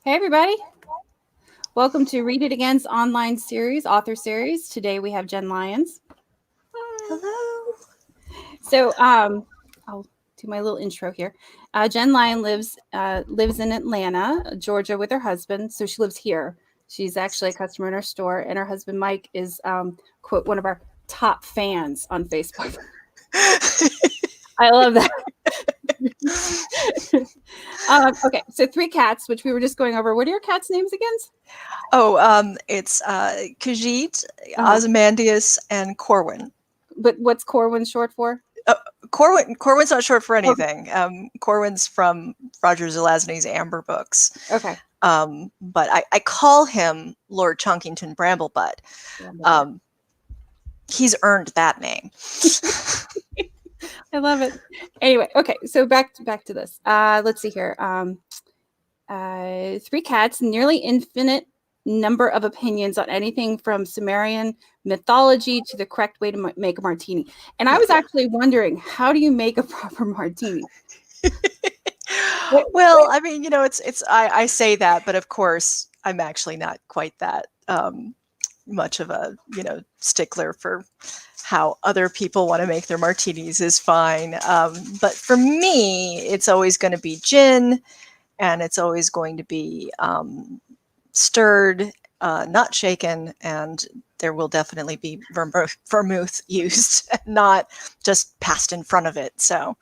Hey, everybody. Welcome to Read It Again's online series, author series. Today we have Jenn Lyons. Hello. So I'll do my little intro here. Jenn Lyon lives in Atlanta, Georgia with her husband. So she lives here. She's actually a customer in our store. And her husband, Mike, is, quote, one of our top fans on Facebook. I love that. Okay, so 3 cats, which we were just going over. What are your cats' names again? It's Khajiit, Ozymandias, and Corwin. But what's Corwin short for? Corwin's not short for anything. Okay. Corwin's from Roger Zelazny's Amber Books. Okay. But I call him Lord Chunkington Bramblebutt. He's earned that name. I love it. Anyway, okay, so back to this. Let's see here. 3 cats, nearly infinite number of opinions on anything from Sumerian mythology to the correct way to make a martini. And I was actually wondering, how do you make a proper martini? Well, I mean, I say that, but of course, I'm actually not quite that much of a stickler for how other people want to make their martinis is fine. But for me, it's always going to be gin, and it's always going to be stirred, not shaken, and there will definitely be vermouth used, not just passed in front of it. So,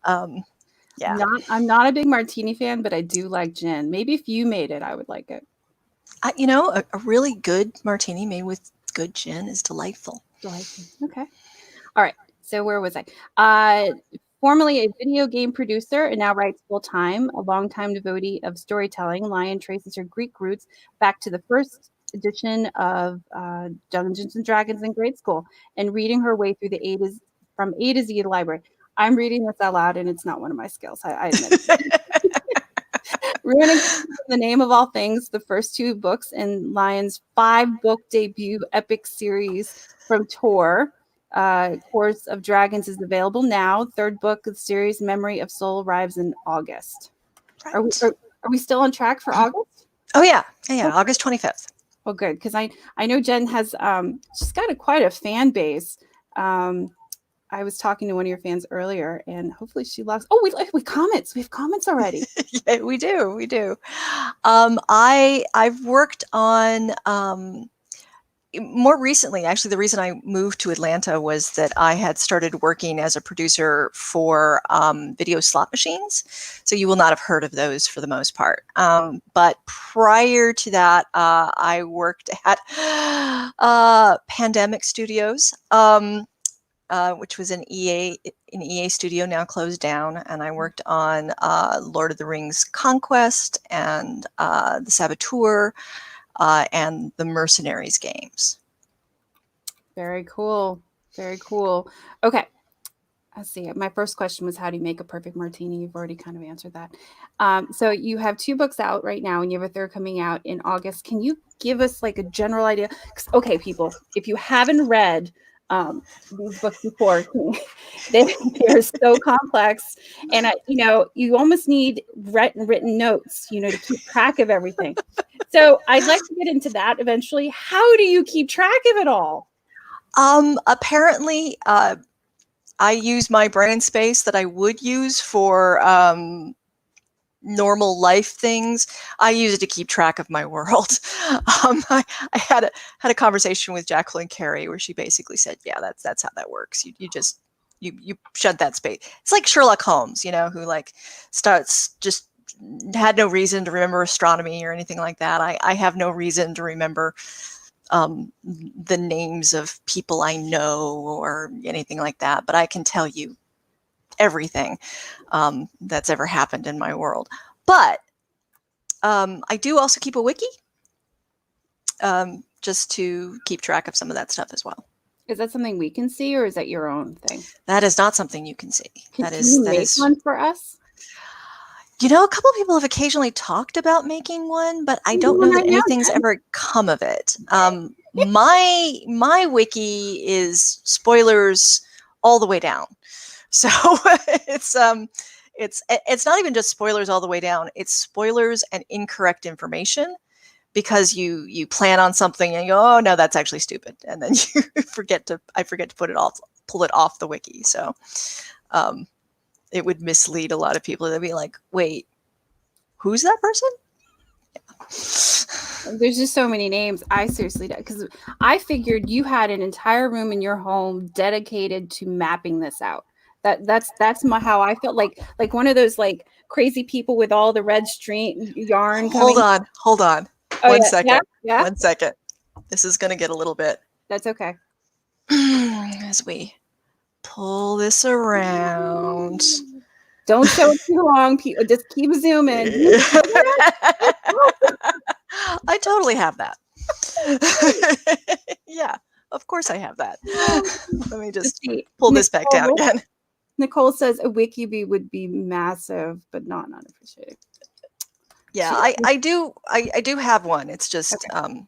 yeah. I'm not a big martini fan, but I do like gin. Maybe if you made it, I would like it. A really good martini made with good gin is delightful. Okay. All right. So where was I? Formerly a video game producer and now writes full-time, a longtime devotee of storytelling, Lyon traces her Greek roots back to the first edition of Dungeons and Dragons in grade school and reading her way through from A to Z of the library. I'm reading this out loud and it's not one of my skills. I admit it. Rune of Kings, The Name of All Things, the first 2 books in Lyon's 5-book debut epic series from Tor. Course of Dragons is available now. 3rd book of the series, Memory of Soul, arrives in August. Right. Are we still on track for August? Oh yeah, August 25th. Oh, good, because I know Jenn has she's got quite a fan base. I was talking to one of your fans earlier, and hopefully she loves. Oh, we comments. We have comments already. Yeah, we do. I've worked on more recently. Actually, the reason I moved to Atlanta was that I had started working as a producer for video slot machines. So you will not have heard of those for the most part. But prior to that, I worked at Pandemic Studios. Which was an EA studio, now closed down, and I worked on Lord of the Rings Conquest and the Saboteur and the Mercenaries games. Very cool. Very cool. Okay. Let's see. My first question was, how do you make a perfect martini? You've already kind of answered that. So you have 2 books out right now, and you have a 3rd coming out in August. Can you give us like a general idea? Okay, people, if you haven't read these books before, they're so complex, and you almost need written notes, to keep track of everything. So I'd like to get into that eventually. How do you keep track of it all? Apparently, I use my brain space that I would use for normal life things. I use it to keep track of my world. I had a conversation with Jacqueline Carey where she basically said, yeah, that's how that works. You shut that space. It's like Sherlock Holmes, who like starts just had no reason to remember astronomy or anything like that. I have no reason to remember the names of people I know or anything like that, but I can tell you everything that's ever happened in my world. But I do also keep a wiki just to keep track of some of that stuff as well. Is that something we can see, or is that your own thing? That is not something you can see. Can you make one for us? A couple of people have occasionally talked about making one, but I don't know that anything's ever come of it. My wiki is spoilers all the way down. So it's not even just spoilers all the way down. It's spoilers and incorrect information, because you plan on something and you go, oh no, that's actually stupid, and then I forget to pull it off the wiki. So it would mislead a lot of people. They'd be like, wait, who's that person? There's just so many names. I seriously don't, because I figured you had an entire room in your home dedicated to mapping this out. That's how I felt, like one of those like crazy people with all the red string yarn coming. Hold on. Oh, One yeah. second. Yeah. 1 second. This is going to get a little bit. That's okay. As we pull this around. Don't show it too long. Just keep zooming. I totally have that. Yeah, of course I have that. Let me just pull this back down again. Nicole says a wikibee would be massive, but not unappreciated. Yeah, I do have one. It's just okay.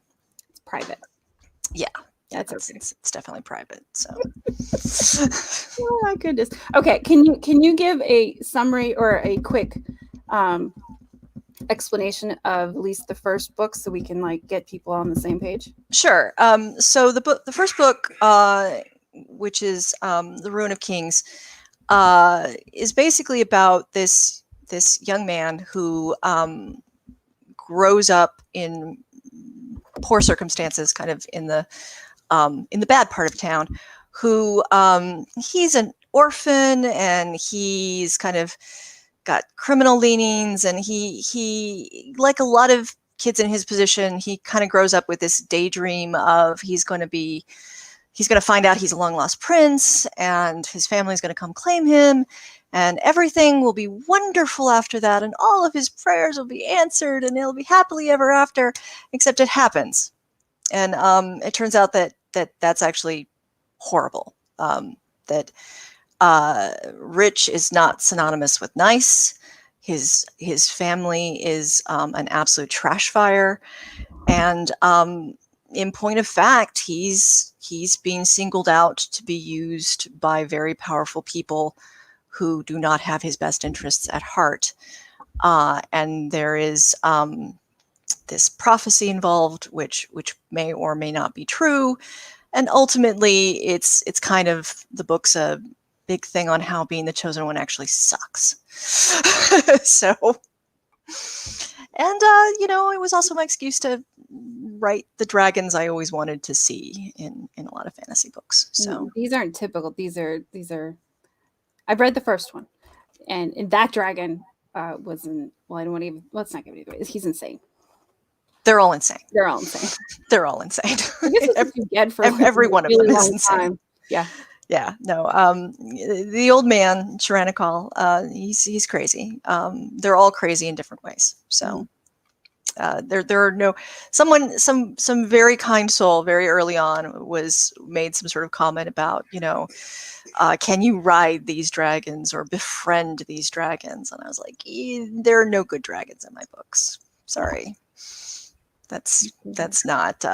It's private. Yeah. That's okay. It's definitely private. So. Oh my goodness. Okay, can you give a summary or a quick explanation of at least the first book, so we can like get people on the same page? Sure. So the first book, which is the Rune of Kings, is basically about this young man who grows up in poor circumstances, kind of in the bad part of town, who he's an orphan, and he's kind of got criminal leanings, and he like a lot of kids in his position, he kind of grows up with this daydream of he's going to find out he's a long lost prince, and his family's going to come claim him, and everything will be wonderful after that, and all of his prayers will be answered, and he'll be happily ever after. Except it happens, and it turns out that that's actually horrible. That rich is not synonymous with nice. His family is an absolute trash fire, and in point of fact, he's being singled out to be used by very powerful people who do not have his best interests at heart. And there is this prophecy involved, which may or may not be true. And ultimately, it's kind of, the book's a big thing on how being the chosen one actually sucks. So, and it was also my excuse to write the dragons I always wanted to see in a lot of fantasy books. So these aren't typical. These are. I've read the first one, and that dragon wasn't. Well, I don't want to even. Let's not give it away. He's insane. They're all insane. They're all insane. They're all insane. I guess that's what you get for every one of them is insane. Time. Yeah. Yeah. No. The old man, Tyrannical, he's crazy. They're all crazy in different ways. So there are no some very kind soul very early on made some sort of comment about, can you ride these dragons or befriend these dragons? And I was like, there are no good dragons in my books. Sorry. That's not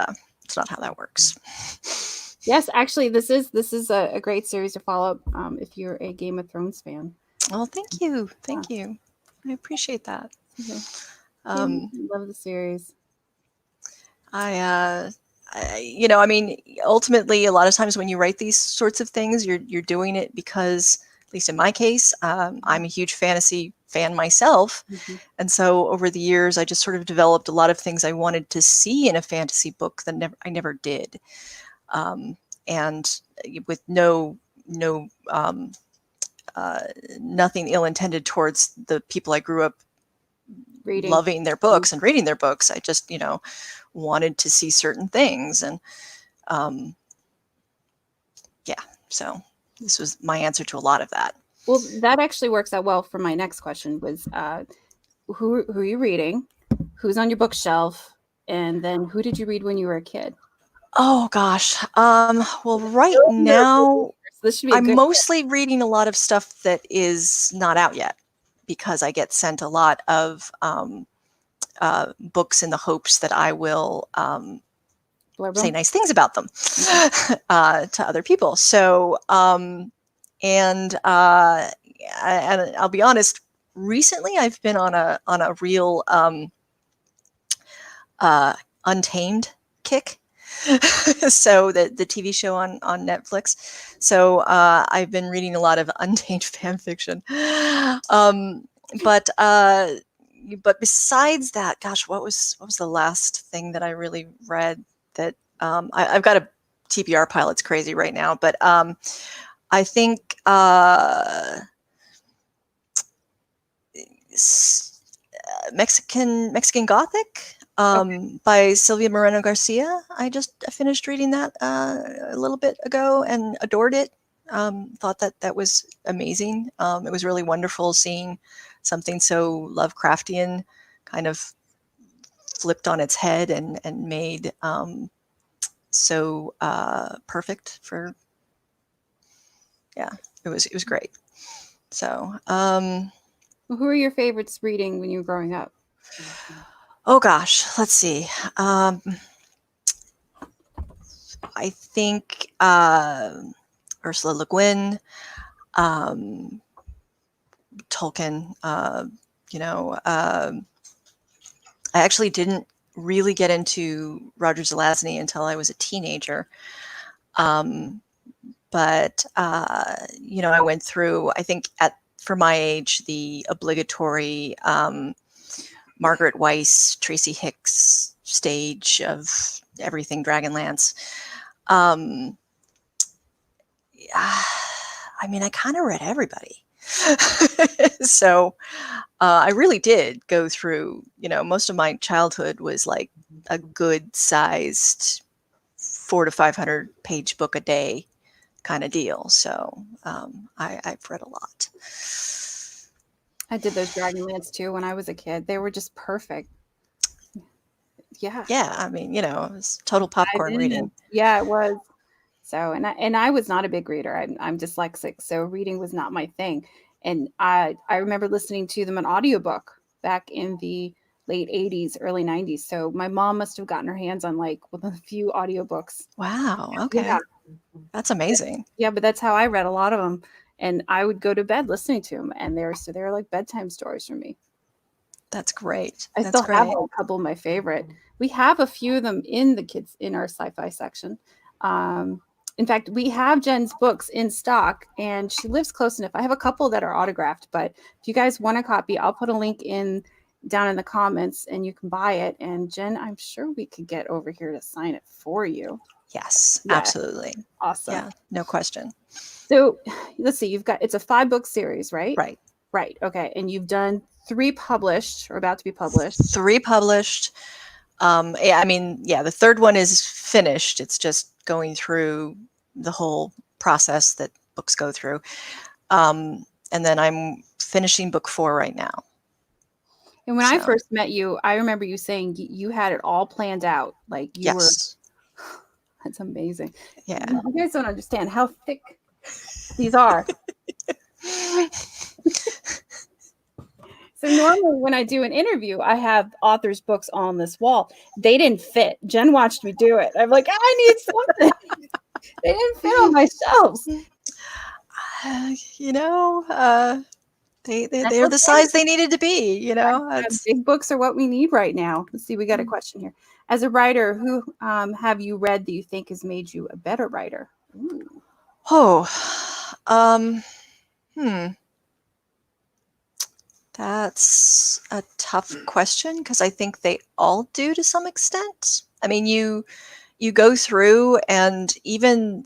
it's not how that works. Yes, actually, this is a great series to follow up if you're a Game of Thrones fan. Oh, thank you. I appreciate that. Okay. Love the series. Ultimately, a lot of times when you write these sorts of things, you're doing it because, at least in my case, I'm a huge fantasy fan myself. Mm-hmm. And so over the years, I just sort of developed a lot of things I wanted to see in a fantasy book that I never did. And with nothing ill intended towards the people I grew up loving their books and reading their books. I just, wanted to see certain things. And so this was my answer to a lot of that. Well, that actually works out well for my next question was, who are you reading? Who's on your bookshelf? And then who did you read when you were a kid? Oh, gosh. Well, right now, I'm mostly reading a lot of stuff that is not out yet, because I get sent a lot of books in the hopes that I will say nice things about them to other people. So, and I'll be honest, recently I've been on a real Untamed kick. So the TV show on Netflix. So I've been reading a lot of Untamed fan fiction. But besides that, gosh, what was the last thing that I really read that I've got a TBR pile. It's crazy right now, but I think Mexican Gothic by Silvia Moreno Garcia. I finished reading that a little bit ago and adored it. Thought that was amazing. It was really wonderful seeing something so Lovecraftian kind of flipped on its head and made so perfect for. Yeah, it was great. So. Who are your favorites reading when you were growing up? Oh gosh, let's see. I think Ursula Le Guin, Tolkien. I actually didn't really get into Roger Zelazny until I was a teenager. But I went through, I think for my age, the obligatory Margaret Weiss, Tracy Hicks stage of everything Dragonlance. I kind of read everybody. So I really did go through, most of my childhood was like a good sized 400 to 500 page book a day kind of deal. So I've read a lot. I did those Dragonlance too when I was a kid. They were just perfect. Yeah. Yeah, it was total popcorn reading. Yeah, it was. So, and I was not a big reader. I'm dyslexic, so reading was not my thing. And I remember listening to them on audiobook back in the late 80s, early 90s. So my mom must have gotten her hands on like one of the few audiobooks. Wow. Okay. Yeah. That's amazing. Yeah, but that's how I read a lot of them. And I would go to bed listening to them, and they were like bedtime stories for me. That's great. I still have a couple of my favorite. We have a few of them in our sci-fi section. In fact, we have Jenn's books in stock, and she lives close enough. I have a couple that are autographed, but if you guys want a copy, I'll put a link down in the comments, and you can buy it. And Jenn, I'm sure we could get over here to sign it for you. Yes, yeah. Absolutely. Awesome. Yeah, no question. So let's see, it's a 5-book series, right? Right. Okay. And you've done 3 published or about to be published. 3 published. The third one is finished. It's just going through the whole process that books go through. And then I'm finishing book 4 right now. And when I first met you, I remember you saying you had it all planned out. Like you were. That's amazing. Yeah. You guys don't understand how thick these are. So normally when I do an interview, I have authors' books on this wall. They didn't fit. Jenn watched me do it. I'm like, I need something. They didn't fit on my shelves. They're the size they needed to be. Big books are what we need right now. Let's see. We got a question here. As a writer, who have you read that you think has made you a better writer? Ooh. That's a tough question because I think they all do to some extent. You go through, and even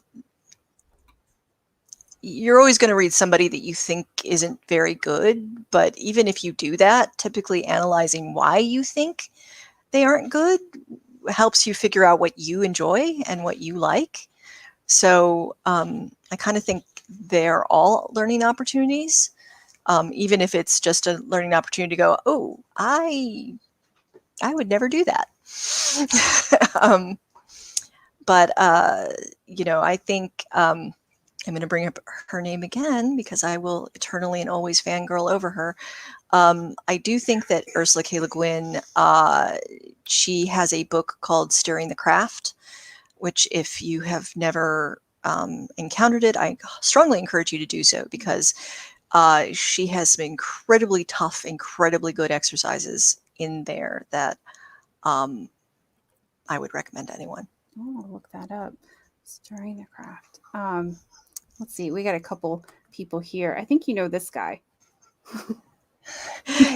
you're always going to read somebody that you think isn't very good. But even if you do that, typically analyzing why you think they aren't good helps you figure out what you enjoy and what you like. So I kind of think they're all learning opportunities. Even if it's just a learning opportunity to go, oh, I would never do that. I think I'm going to bring up her name again because I will eternally and always fangirl over her. I do think that Ursula K. Le Guin, she has a book called Stirring the Craft, which if you have never encountered it, I strongly encourage you to do so because she has some incredibly tough, incredibly good exercises in there that I would recommend to anyone. Oh, I'll look that up. Stirring the craft. Let's see. We got a couple people here. I think you know this guy.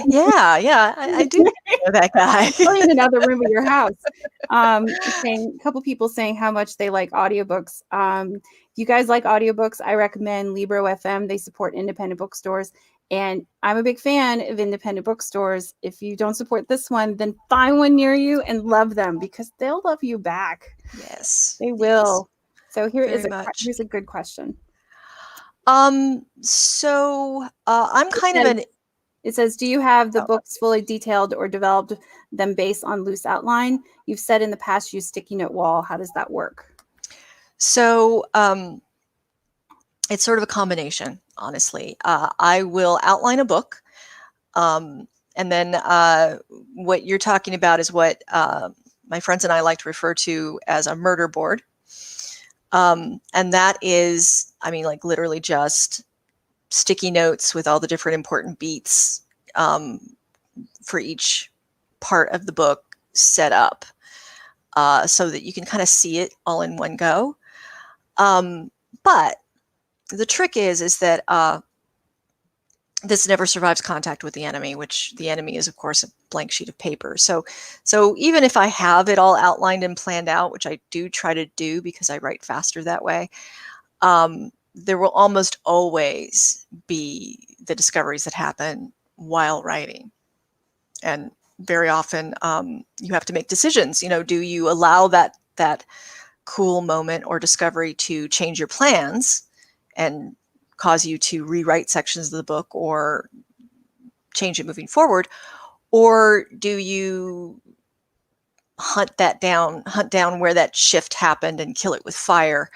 Yeah, I do know that guy. Probably in another room of your house. A couple people saying how much they like audiobooks. If you guys like audiobooks, I recommend Libro FM. They support independent bookstores. And I'm a big fan of independent bookstores. If you don't support this one, then find one near you and love them, because they'll love you back. Yes. They will. Yes. So Very much. here's a good question. So I'm kind of an... It says, do you have the books fully detailed or developed them based on loose outline? You've said in the past use sticky note wall. How does that work? So it's sort of a combination, honestly. I will outline a book, and then what you're talking about is what my friends and I like to refer to as a murder board. And that is, I mean, like literally just sticky notes with all the different important beats for each part of the book set up, so that you can kind of see it all in one go. But the trick is that this never survives contact with the enemy, which the enemy is, of course, a blank sheet of paper. So even if I have it all outlined and planned out, which I do try to do because I write faster that way, there will almost always be the discoveries that happen while writing. And very often you have to make decisions. You know, do you allow that cool moment or discovery to change your plans and cause you to rewrite sections of the book or change it moving forward? Or do you hunt down where that shift happened and kill it with fire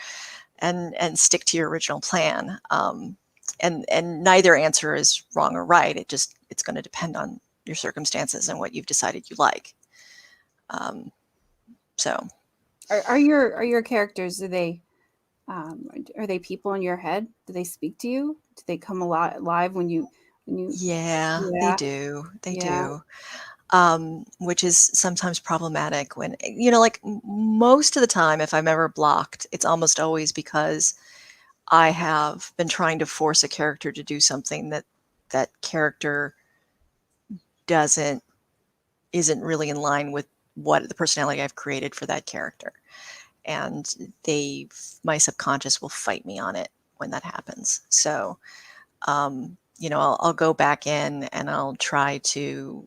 and stick to your original plan? And neither answer is wrong or right. It's going to depend on your circumstances and what you've decided you like. So Are your characters, are they people in your head? Do they speak to you? Do they come alive when you yeah, they do. They do. Which is sometimes problematic when, you know, like most of the time, if I'm ever blocked, it's almost always because I have been trying to force a character to do something that character isn't really in line with what the personality I've created for that character. And my subconscious will fight me on it when that happens. So, you know, I'll go back in and I'll try to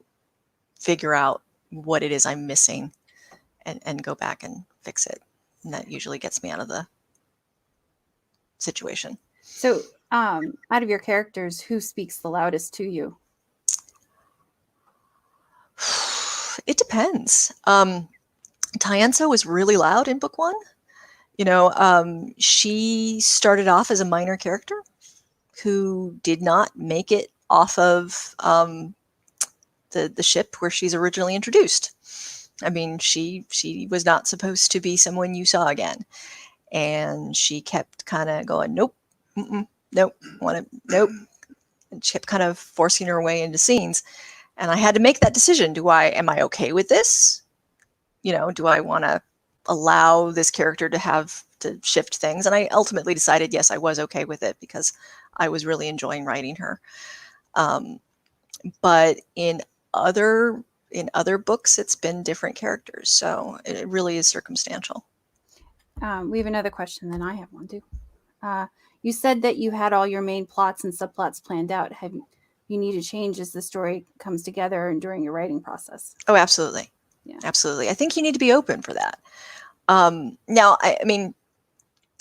figure out what it is I'm missing and go back and fix it. And that usually gets me out of the situation. So, out of your characters, who speaks the loudest to you? It depends. Tienzo was really loud in book one. You know, she started off as a minor character who did not make it off of the ship where she's originally introduced. I mean, she was not supposed to be someone you saw again, and she kept kind of going, nope, nope, nope, and she kept kind of forcing her way into scenes. And I had to make that decision. Am I okay with this? You know, do I want to allow this character to shift things? And I ultimately decided, yes, I was okay with it because I was really enjoying writing her. But in other books, it's been different characters. So it really is circumstantial. We have another question, then I have one too. You said that you had all your main plots and subplots planned out. Have you need to change as the story comes together and during your writing process? Oh, absolutely. Yeah. Absolutely. I think you need to be open for that. Now, I mean,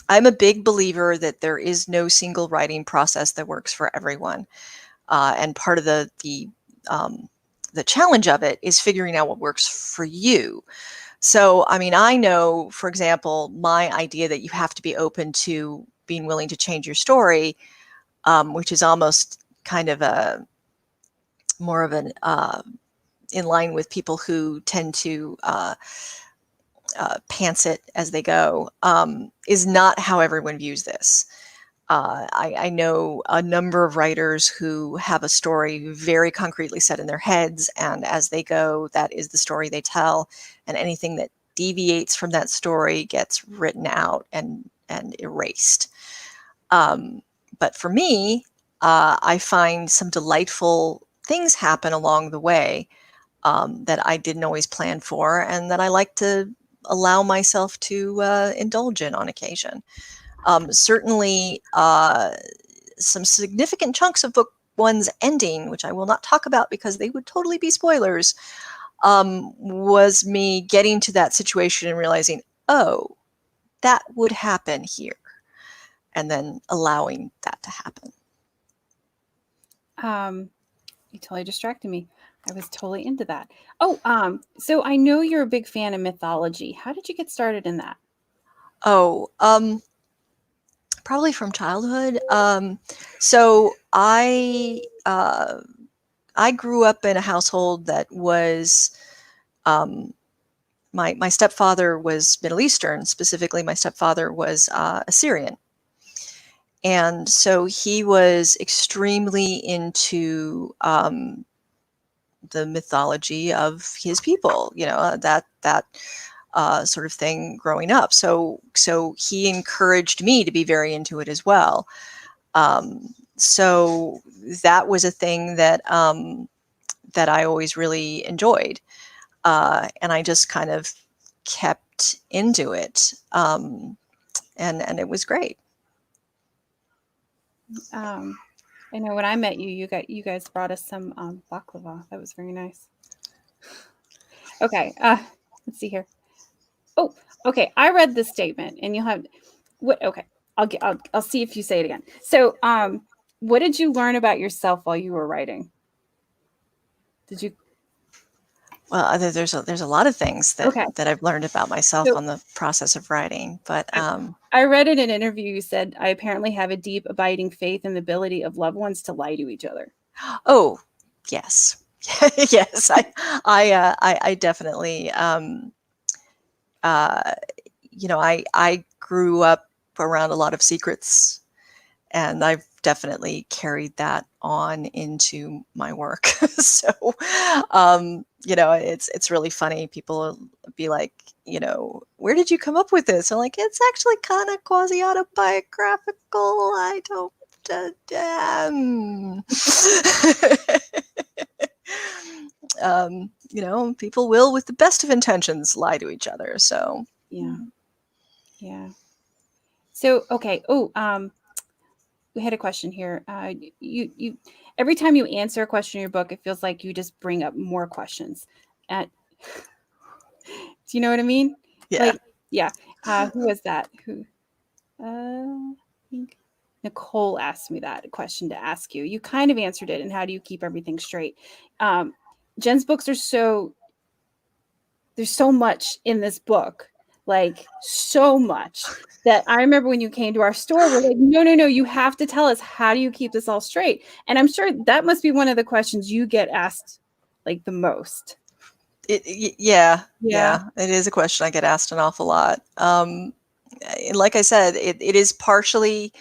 I'm a big believer that there is no single writing process that works for everyone. And part of the challenge of it is figuring out what works for you. So, I mean, I know, for example, my idea that you have to be open to being willing to change your story, which is almost kind of more of an in line with people who tend to pants it as they go, is not how everyone views this. I know a number of writers who have a story very concretely set in their heads, and as they go, that is the story they tell, and anything that deviates from that story gets written out and erased. But for me, I find some delightful things happen along the way that I didn't always plan for, and that I like to allow myself to indulge in on occasion. Certainly, some significant chunks of book one's ending, which I will not talk about because they would totally be spoilers, was me getting to that situation and realizing, oh, that would happen here, and then allowing that to happen. You totally distracted me. I was totally into that. Oh, so I know you're a big fan of mythology. How did you get started in that? Oh, probably from childhood. So I grew up in a household that was, my stepfather was Middle Eastern. Specifically, my stepfather was Assyrian. And so he was extremely into the mythology of his people, that sort of thing growing up. So he encouraged me to be very into it as well. So that was a thing that that I always really enjoyed, and I just kind of kept into it, and it was great. I know when I met you, you guys brought us some baklava. That was very nice. Okay, let's see here. Oh, okay. I read this statement, and you'll have what? Okay, I'll see if you say it again. So, what did you learn about yourself while you were writing? Did you? Well, there's a lot of things Okay. that I've learned about myself So on the process of writing, but I read in an interview you said, I apparently have a deep, abiding faith in the ability of loved ones to lie to each other. oh, yes. Yes, I definitely, I grew up around a lot of secrets, and I've definitely carried that on into my work. So, it's really funny. People will be like, where did you come up with this? I'm like, it's actually kind of quasi autobiographical. I don't. People will, with the best of intentions, lie to each other. So Yeah. Yeah. So, okay. Oh, we had a question here. You every time you answer a question in your book, it feels like you just bring up more questions. Do you know what I mean? yeah. Like, yeah. Who was that? Who? I think Nicole asked me that question to ask you. You kind of answered it. And how do you keep everything straight? Jenn's books are there's so much in this book, like so much that I remember when you came to our store, we're like, no, you have to tell us, how do you keep this all straight? And I'm sure that must be one of the questions you get asked like the most. Yeah, it is a question I get asked an awful lot. Like I said, it is partially,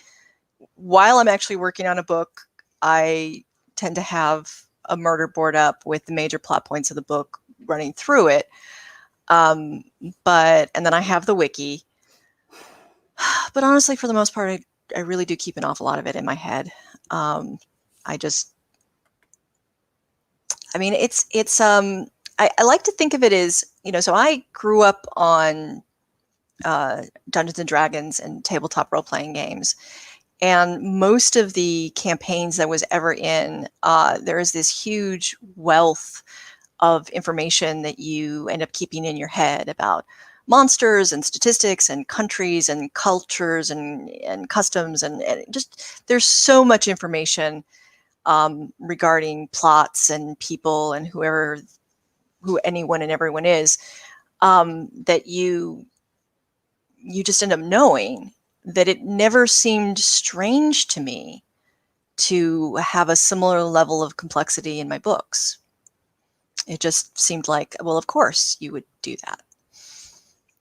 while I'm actually working on a book, I tend to have a murder board up with the major plot points of the book running through it. And then I have the wiki. But honestly, for the most part, I really do keep an awful lot of it in my head. I mean, I like to think of it as, so I grew up on Dungeons and Dragons and tabletop role-playing games. And most of the campaigns that I was ever in, there is this huge wealth of information that you end up keeping in your head about monsters and statistics and countries and cultures and customs. And just, there's so much information regarding plots and people and who anyone and everyone is, that you just end up knowing, that it never seemed strange to me to have a similar level of complexity in my books. It just seemed like, well, of course you would do that.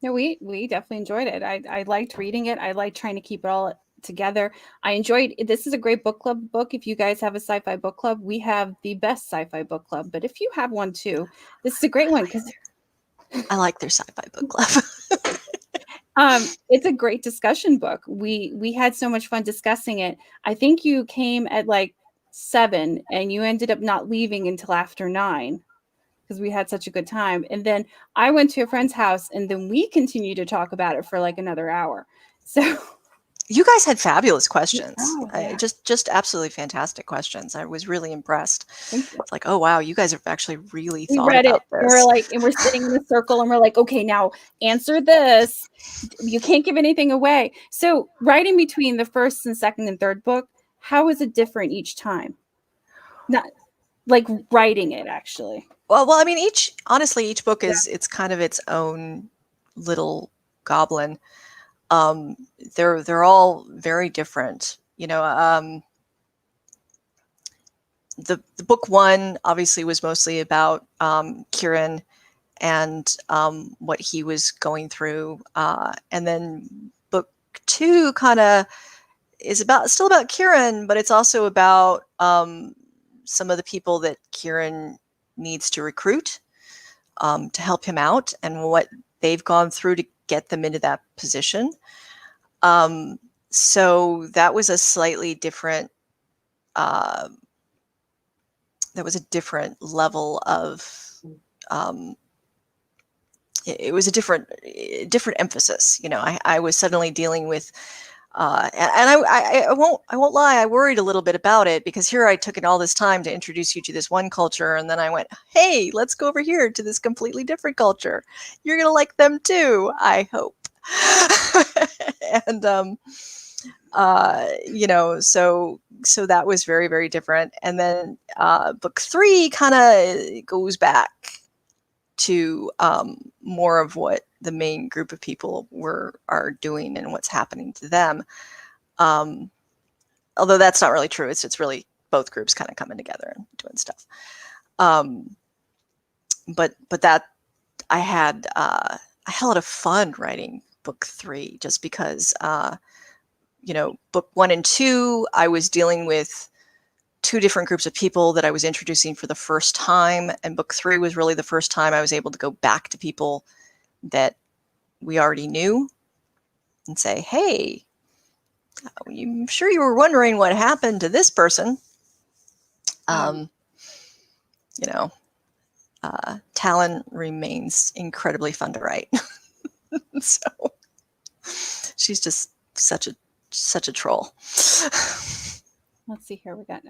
No, we definitely enjoyed it. I liked reading it. I liked trying to keep it all together. I enjoyed this. Is a great book club book. If you guys have a sci-fi book club, we have the best sci-fi book club. But if you have one too, this is a great one because I like their sci-fi book club. it's a great discussion book. We had so much fun discussing it. I think you came at like 7 and you ended up not leaving until after 9 because we had such a good time. And then I went to a friend's house and then we continued to talk about it for like another hour. So You guys had fabulous questions. Oh, yeah. Just absolutely fantastic questions. I was really impressed. Thank you. It's like, oh wow, you guys have actually really We thought read about it and this. we're like, and we're sitting in a circle and we're like, okay, now answer this. You can't give anything away. So writing between the first and second and third book, how is it different each time? Not like writing it actually. Well, I mean, honestly, each book is it's kind of its own little goblin. They're all very different. You know, the book 1 obviously was mostly about Kieran and what he was going through, and then book 2 kind of is still about Kieran, but it's also about some of the people that Kieran needs to recruit to help him out and what they've gone through to get them into that position. So that was a slightly different, that was a different level of, it was a different emphasis. You know, I was suddenly dealing with, and I won't lie, I worried a little bit about it because here I took all this time to introduce you to this one culture, and then I went, hey, let's go over here to this completely different culture. You're gonna like them too, I hope. And you know, so that was very, very different. And then book 3 kind of goes back to more of what the main group of people are doing and what's happening to them. Although that's not really true. It's really both groups kind of coming together and doing stuff. But that I had a lot of fun writing book 3 just because you know, book 1 and 2, I was dealing with 2 different groups of people that I was introducing for the first time. And book 3 was really the first time I was able to go back to people that we already knew and say, hey, I'm sure you were wondering what happened to this person. You know, Talon remains incredibly fun to write. So she's just such a troll. Let's see here. We got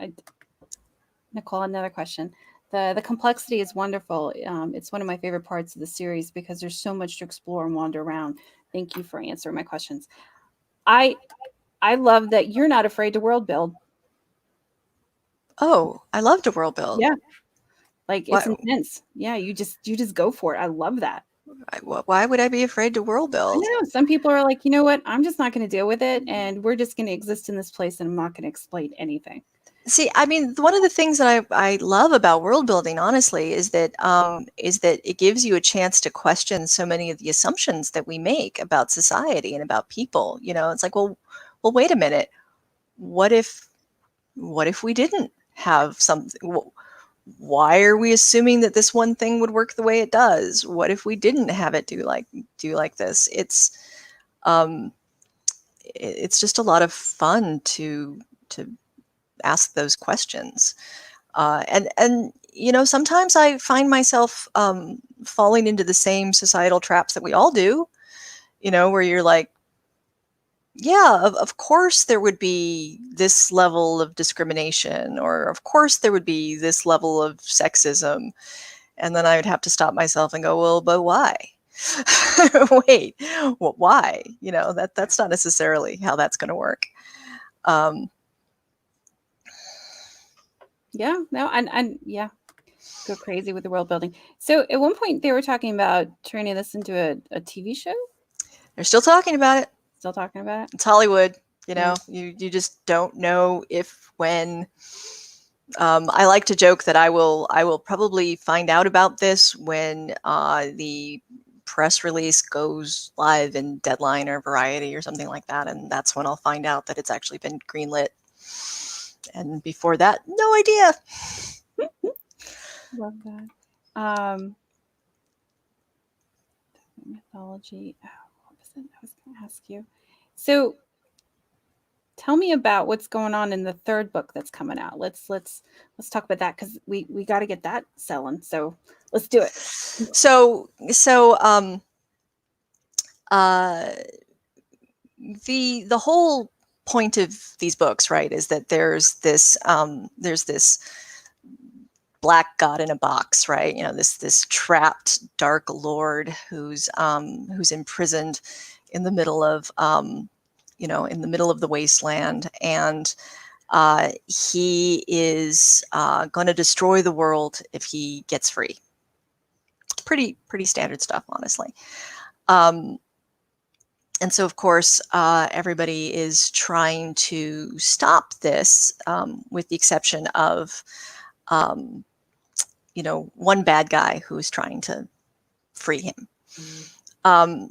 Nicole, another question. The complexity is wonderful. It's one of my favorite parts of the series because there's so much to explore and wander around. Thank you for answering my questions. I love that you're not afraid to world build. Oh, I love to world build. Yeah. Like it's intense. Yeah, you just go for it. I love that. Why would I be afraid to world build? I know. Some people are like, you know what? I'm just not going to deal with it. And we're just going to exist in this place and I'm not going to explain anything. See, I mean, one of the things that I love about world building, honestly, is that it gives you a chance to question so many of the assumptions that we make about society and about people. You know, it's like, well, wait a minute. What if we didn't have something? Why are we assuming that this one thing would work the way it does? What if we didn't have it do like this? It's just a lot of fun to ask those questions. And you know, sometimes I find myself falling into the same societal traps that we all do, you know, where you're like, yeah, of course there would be this level of discrimination, or of course there would be this level of sexism. And then I would have to stop myself and go, well, but why? Wait, well, why? You know, that's not necessarily how that's going to work. Yeah, no, and yeah, go crazy with the world building. So at one point they were talking about turning this into a TV show. They're still talking about it. Still talking about it. It's Hollywood, you know. You just don't know if when. I like to joke that I will probably find out about this when the press release goes live in Deadline or Variety or something like that, and that's when I'll find out that it's actually been greenlit. And before that, no idea. Love that. Mythology. Oh, what was it? I was going to ask you. So, tell me about what's going on in the third book that's coming out. Let's talk about that, because we got to get that selling. So let's do it. The whole point of these books, right, is that there's this black god in a box, right? You know, this trapped dark lord who's imprisoned in the middle of in the middle of the wasteland, and he is going to destroy the world if he gets free. Pretty standard stuff, honestly. And so, of course, everybody is trying to stop this, with the exception of, one bad guy who's trying to free him.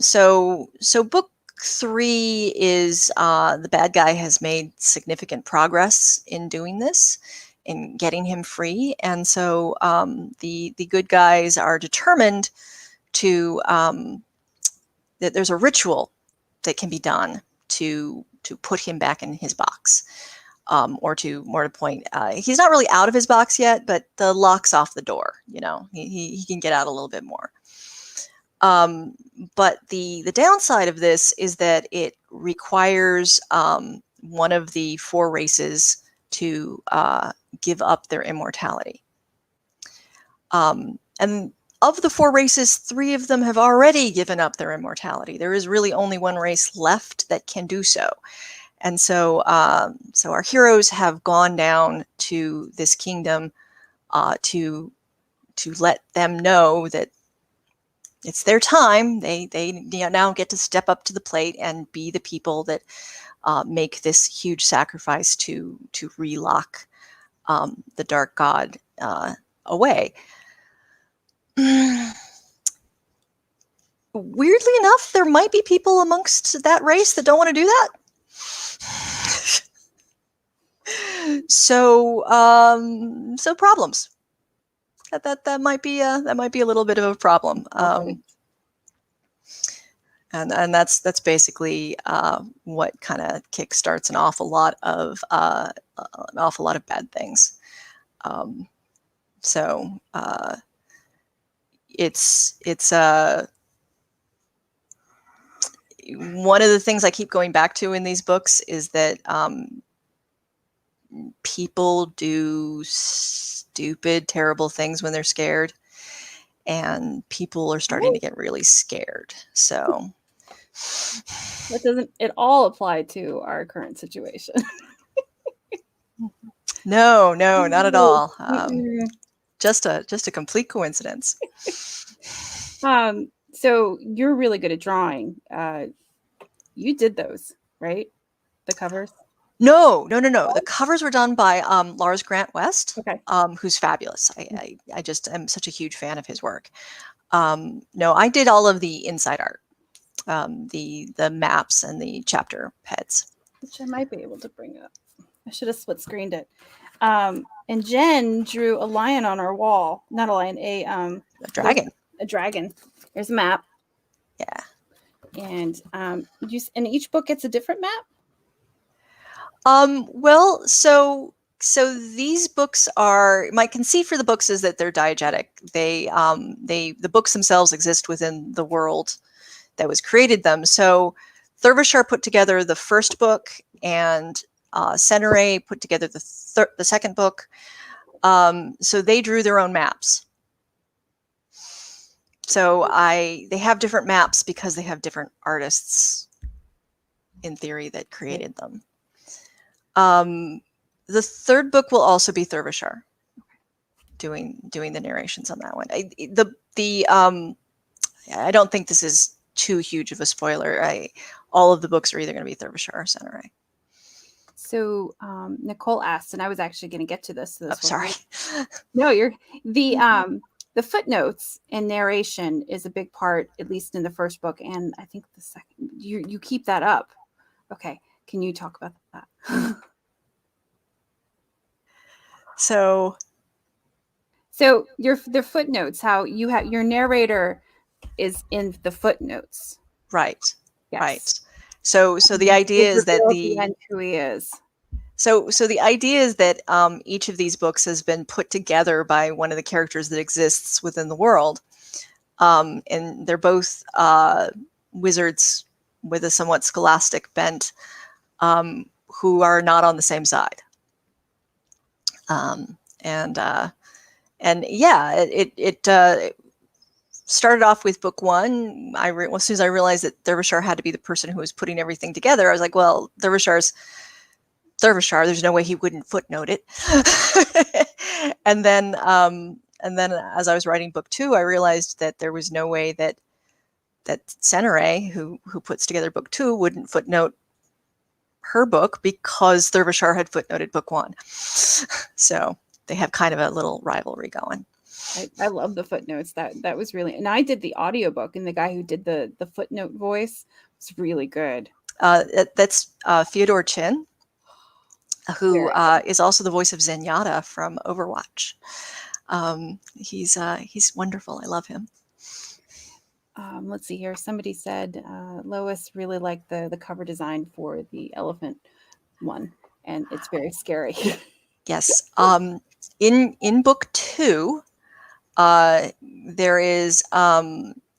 So book 3 is the bad guy has made significant progress in doing this, in getting him free, and so the good guys are determined to that there's a ritual that can be done to put him back in his box, or to more to point, he's not really out of his box yet, but the lock's off the door. You know, he can get out a little bit more. But the downside of this is that it requires one of the 4 races to give up their immortality. And of the 4 races, 3 of them have already given up their immortality. There is really only 1 race left that can do so. And so, so our heroes have gone down to this kingdom to let them know that it's their time. They now get to step up to the plate and be the people that make this huge sacrifice to relock the dark god away. Weirdly enough, there might be people amongst that race that don't want to do that. So problems. That might be a little bit of a problem. And that's basically what kind of kickstarts an awful lot of bad things. It's one of the things I keep going back to in these books is that people do stupid, terrible things when they're scared, and people are starting to get really scared. So that doesn't at all apply to our current situation. No, not at all. Just a complete coincidence. So you're really good at drawing. You did those, right? The covers? No. The covers were done by Lars Grant West, okay. Who's fabulous. I just am such a huge fan of his work. No, I did all of the inside art, the maps and the chapter heads, which I might be able to bring up. I should have split screened it. And Jenn drew a lion on our wall. Not a lion, a dragon. A dragon. There's a map. Yeah. And and each book gets a different map? Well, so these books are, my conceit for the books is that they're diegetic. The books themselves exist within the world that was created them. So Thurvashar put together the first book, and Senere put together the second book. So they drew their own maps. So they have different maps because they have different artists, in theory, that created them. The third book will also be Thurvashar doing the narrations on that one. I don't think this is too huge of a spoiler. All of the books are either going to be Thurvashar or Senere. So Nicole asked, and I was actually going to get to this. Sorry. No, you're the the footnotes and narration is a big part, at least in the first book, and I think the second. You keep that up. Okay, can you talk about that? So the footnotes, how you have your narrator is in the footnotes. right, Yes. right. So the idea is that at the end who he is. So the idea is that each of these books has been put together by one of the characters that exists within the world, and they're both wizards with a somewhat scholastic bent, who are not on the same side. And yeah, it started off with book one. Well, as soon as I realized that Derbyshire had to be the person who was putting everything together, I was like, well, Derbyshire, there's no way he wouldn't footnote it. and then as I was writing book two, I realized that there was no way that Senere, who puts together book two, wouldn't footnote her book because Derbyshire had footnoted book one. So they have kind of a little rivalry going. I love the footnotes. That was really, and I did the audiobook, and the guy who did the footnote voice was really good. That's Fyodor Chin, who is also the voice of Zenyatta from Overwatch. He's wonderful. I love him. Let's see here. Somebody said Lois really liked the cover design for the elephant one, and it's very scary. Yes. In book two, there is a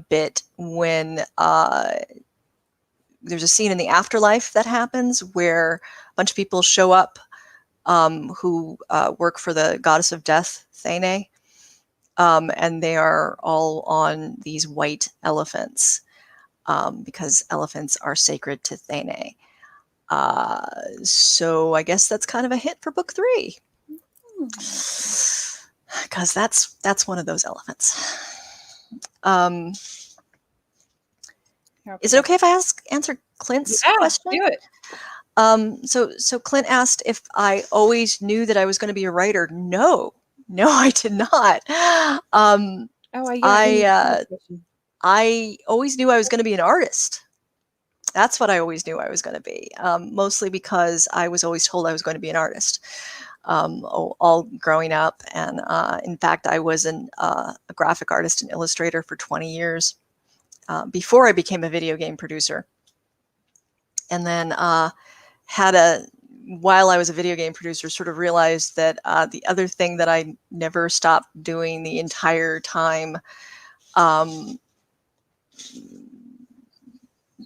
bit when there's a scene in the afterlife that happens where a bunch of people show up who work for the goddess of death, Thane, and they are all on these white elephants because elephants are sacred to Thane. So I guess that's kind of a hint for book three, because that's one of those elephants. Is it okay if I answer Clint's question? Do it. So Clint asked if I always knew that I was going to be a writer. No, I did not. I always knew I was going to be an artist. That's what I always knew I was going to be, mostly because I was always told I was going to be an artist all growing up. And in fact, I was a graphic artist and illustrator for 20 years before I became a video game producer. And then while I was a video game producer, sort of realized that the other thing that I never stopped doing the entire time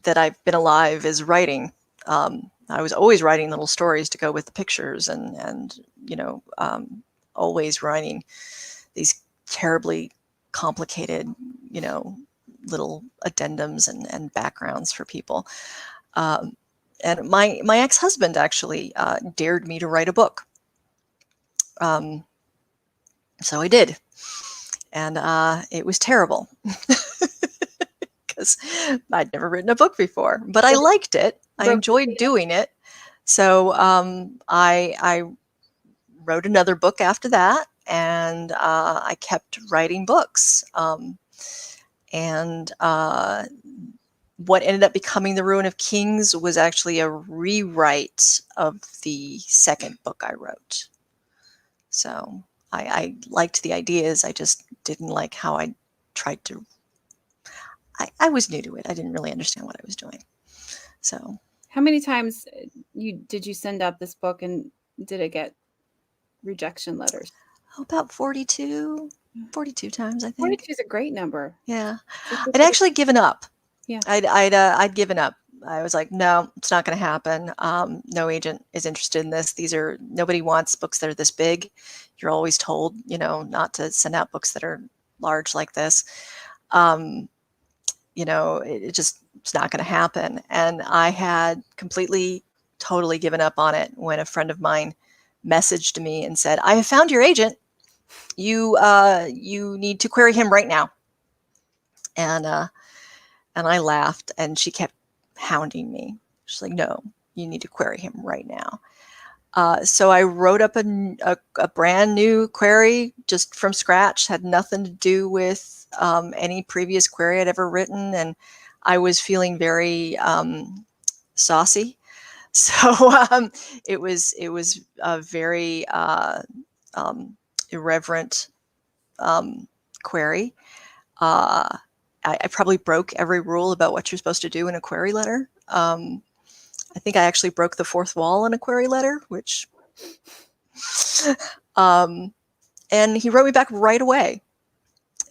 that I've been alive is writing. I was always writing little stories to go with the pictures, and always writing these terribly complicated, little addendums and backgrounds for people. And my ex-husband actually dared me to write a book. So I did. And it was terrible because I'd never written a book before, but I liked it. I enjoyed doing it. So I wrote another book after that, and I kept writing books. And what ended up becoming the Rune of Kings was actually a rewrite of the second book I wrote. So I liked the ideas. I just didn't like how I tried to. I was new to it. I didn't really understand what I was doing. So, how many times did you send out this book, and did it get rejection letters? About 42 times, I think. 42 is a great number. Yeah, I'd actually given up. Yeah, I'd given up. I was like, no, it's not going to happen. No agent is interested in this. Nobody wants books that are this big. You're always told, not to send out books that are large like this. It's not going to happen. And I had totally given up on it when a friend of mine messaged me and said, I have found your agent. You need to query him right now. And I laughed, and she kept hounding me. She's like, no, you need to query him right now. So I wrote up a brand new query just from scratch, had nothing to do with any previous query I'd ever written. And I was feeling very saucy. So it was a very irreverent query. I probably broke every rule about what you're supposed to do in a query letter. I think I actually broke the fourth wall in a query letter, which, and he wrote me back right away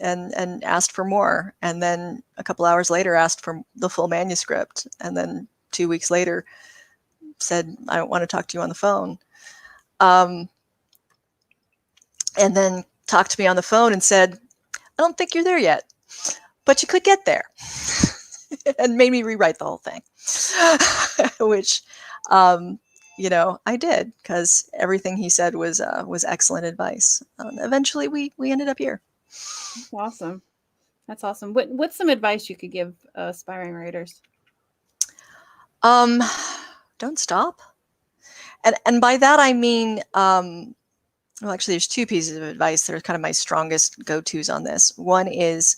and asked for more. And then a couple hours later asked for the full manuscript. And then 2 weeks later said, I don't want to talk to you on the phone. And then talked to me on the phone and said, I don't think you're there yet, but you could get there. And made me rewrite the whole thing, which, you know, I did, because everything he said was excellent advice. Eventually, we ended up here. That's awesome. That's awesome. What's some advice you could give aspiring writers? Don't stop. And by that I mean, well, actually, there's two pieces of advice that are kind of my strongest go-tos on this. One is,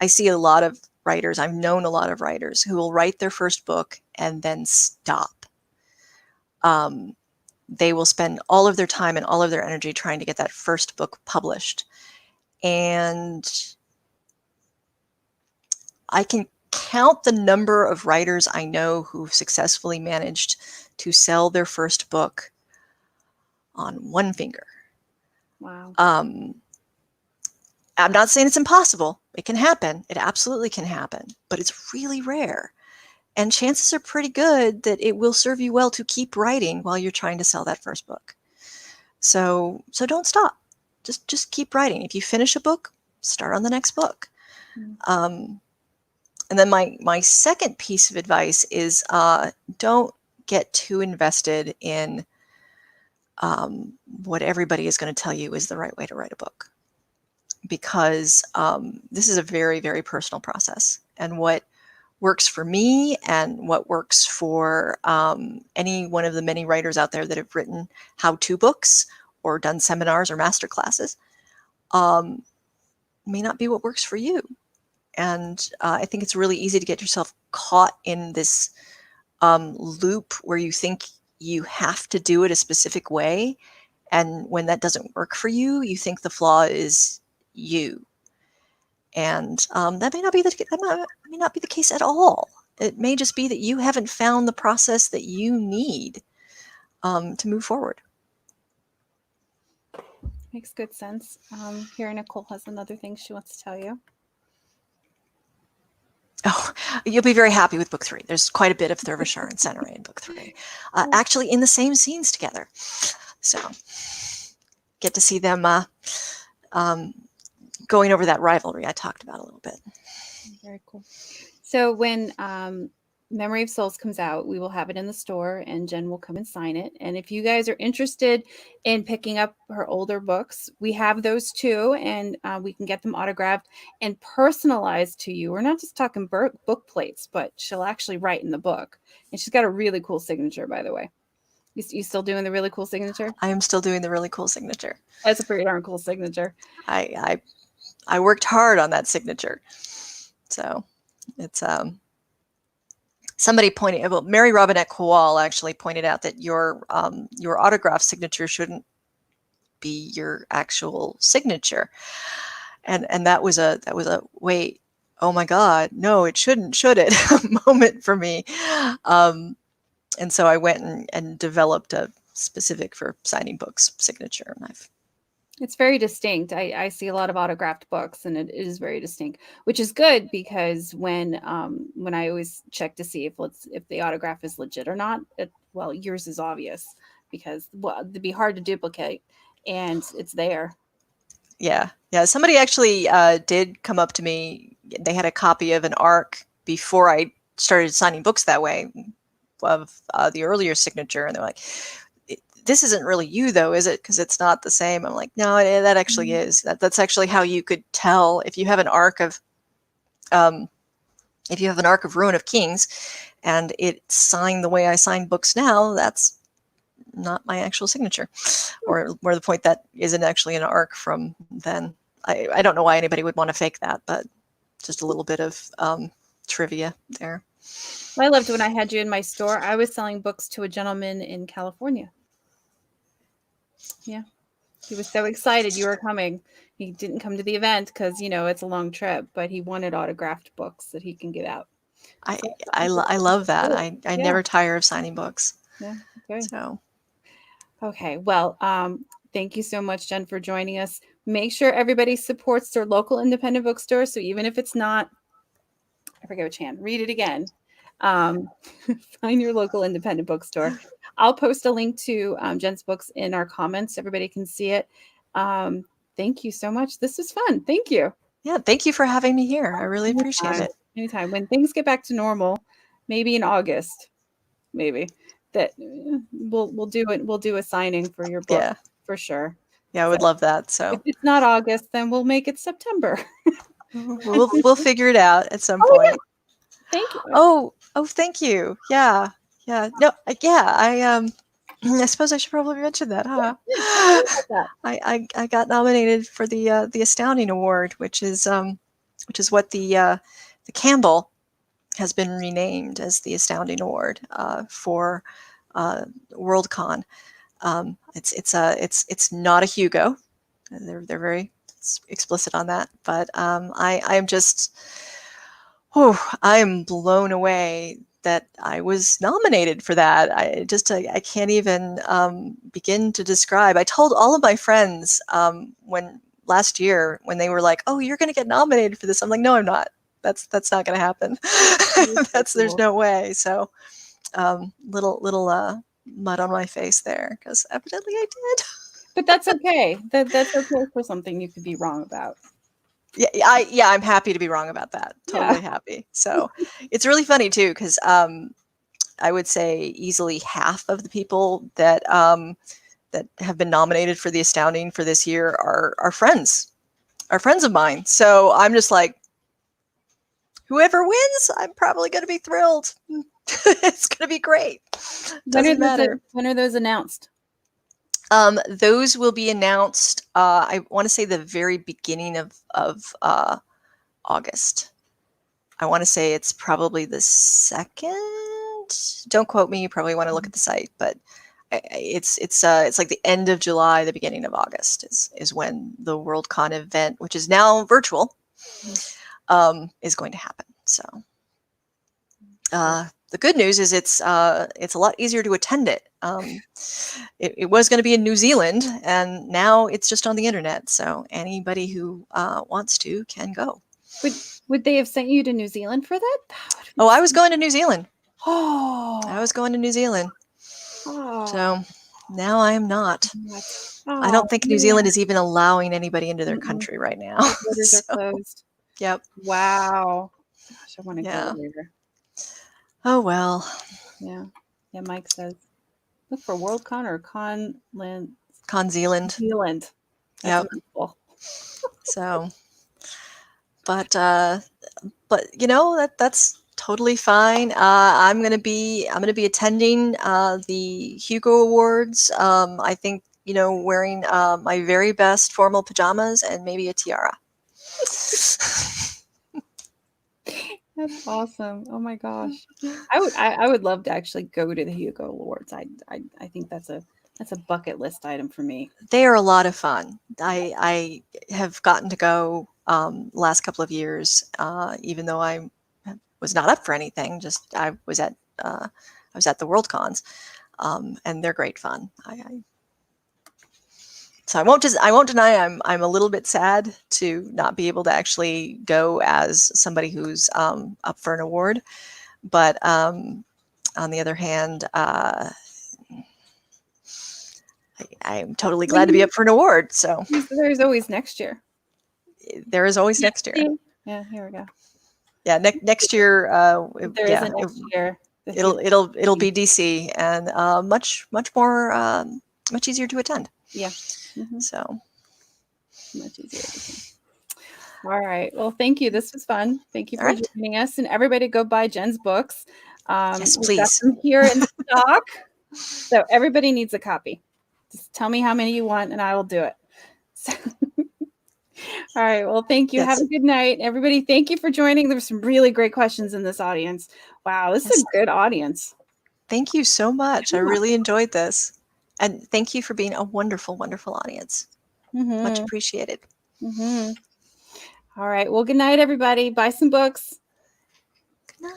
I see a lot of writers, I've known a lot of writers who will write their first book and then stop. They will spend all of their time and all of their energy trying to get that first book published. And I can count the number of writers I know who've successfully managed to sell their first book on one finger. Wow. I'm not saying it's impossible. It can happen. It absolutely can happen, but it's really rare. And chances are pretty good that it will serve you well to keep writing while you're trying to sell that first book. So don't stop. Just keep writing. If you finish a book, start on the next book. And then my second piece of advice is, don't get too invested in what everybody is going to tell you is the right way to write a book. Because this is a very, very personal process. And what works for me and what works for any one of the many writers out there that have written how-to books or done seminars or master classes may not be what works for you. And I think it's really easy to get yourself caught in this loop where you think you have to do it a specific way. And when that doesn't work for you, you think the flaw is you. And that may not be the case at all. It may just be that you haven't found the process that you need to move forward. Makes good sense. Here, Nicole has another thing she wants to tell you. Oh, you'll be very happy with book 3. There's quite a bit of Derbyshire and Senere in book 3, actually in the same scenes together. So get to see them going over that rivalry I talked about a little bit. Very cool. So when Memory of Souls comes out, we will have it in the store and Jenn will come and sign it. And if you guys are interested in picking up her older books, we have those too. And we can get them autographed and personalized to you. We're not just talking book plates, but she'll actually write in the book. And she's got a really cool signature, by the way. You still doing the really cool signature? I am still doing the really cool signature. That's a pretty darn cool signature. I worked hard on that signature. So it's somebody pointed, well, Mary Robinette Kowal actually pointed out that your autograph signature shouldn't be your actual signature. And that was a wait, oh my God, no, it shouldn't, should it? moment for me. And so I went and developed a specific for signing books signature. And it's very distinct. I see a lot of autographed books, and it is very distinct, which is good because when I always check to see if the autograph is legit or not, well, yours is obvious because it'd be hard to duplicate, and it's there. Yeah. Somebody actually did come up to me. They had a copy of an ARC before I started signing books that way of the earlier signature, and they're like, this isn't really you though, is it? Because it's not the same. I'm like, no, that actually is. That's actually how you could tell if you have an arc of, Rune of Kings, and it's signed the way I sign books now. That's my actual signature, or the point that isn't actually an arc from then. I don't know why anybody would want to fake that, but just a little bit of trivia there. I loved when I had you in my store. I was selling books to a gentleman in California. Yeah. He was so excited you were coming. He didn't come to the event because, it's a long trip, but he wanted autographed books that he can give out. I love that. I never tire of signing books. Yeah. Okay. So. Okay. Well, thank you so much, Jenn, for joining us. Make sure everybody supports their local independent bookstore. So even if it's not, I forget which hand, read it again. Find your local independent bookstore. I'll post a link to Jenn's books in our comments. Everybody can see it. Thank you so much. This was fun. Thank you. Yeah, thank you for having me here. I really appreciate it. Anytime. When things get back to normal, maybe in August, maybe that we'll do it. We'll do a signing for your book for sure. Yeah, I would love that. So if it's not August, then we'll make it September. we'll figure it out at some point. Yeah. Thank you. Oh, thank you. Yeah. No, I suppose I should probably mention that, huh? I got nominated for the Astounding Award, which is what the Campbell has been renamed as the Astounding Award for Worldcon. It's not a Hugo. They're very explicit on that, but I'm just, I am blown away that I was nominated for that. I can't even begin to describe. I told all of my friends when last year when they were like, "Oh, you're going to get nominated for this," I'm like, "No, I'm not. That's not going to happen. There's no way." So little mud on my face there because evidently I did. But that's okay. That's okay for something you could be wrong about. Yeah, I'm happy to be wrong about that. Totally happy. So it's really funny too, because I would say easily half of the people that that have been nominated for the Astounding for this year are friends of mine. So I'm just like, whoever wins, I'm probably going to be thrilled. It's going to be great. Doesn't matter. When are those announced? Those will be announced, I want to say the very beginning of August. I want to say it's probably the 2nd. Don't quote me. You probably want to look at the site, but it's like the end of July, the beginning of August is when the Worldcon event, which is now virtual, is going to happen. So the good news is it's a lot easier to attend it. It was going to be in New Zealand, and now it's just on the internet. So anybody who wants to can go. Would they have sent you to New Zealand for that? Oh, I was going to New Zealand. Oh, I was going to New Zealand. Oh. So now I am not. I don't think New Zealand is even allowing anybody into their country right now. The borders are closed. Yep. Wow. Gosh, I want to go there. Oh well. Yeah. Mike says, look for Worldcon or Conland. Zealand. Zealand. Yep. So, but that's totally fine. I'm gonna be attending the Hugo Awards. I think wearing my very best formal pajamas and maybe a tiara. That's awesome. Oh my gosh. I would love to actually go to the Hugo Awards. I think that's a bucket list item for me. They are a lot of fun. I have gotten to go last couple of years, even though I was not up for anything. Just I was at the Worldcons, and they're great fun. So I won't deny I'm a little bit sad to not be able to actually go as somebody who's up for an award, but on the other hand, I'm totally glad to be up for an award. So there's always next year. There is always next year. Yeah, here we go. Yeah, next year. There is a next year. It'll be DC and much more much easier to attend. Yeah. Mm-hmm. So much easier to attend. All right. Well, thank you. This was fun. Thank you for joining us, and everybody go buy Jenn's books. Yes, please. We've got them here in stock. So everybody needs a copy. Just tell me how many you want and I will do it. So, all right. Well, thank you. Yes. Have a good night. Everybody, thank you for joining. There were some really great questions in this audience. Wow, this is a good audience. Thank you so much. I really enjoyed this. And thank you for being a wonderful, wonderful audience. Much appreciated. All right. Well, good night, everybody. Buy some books.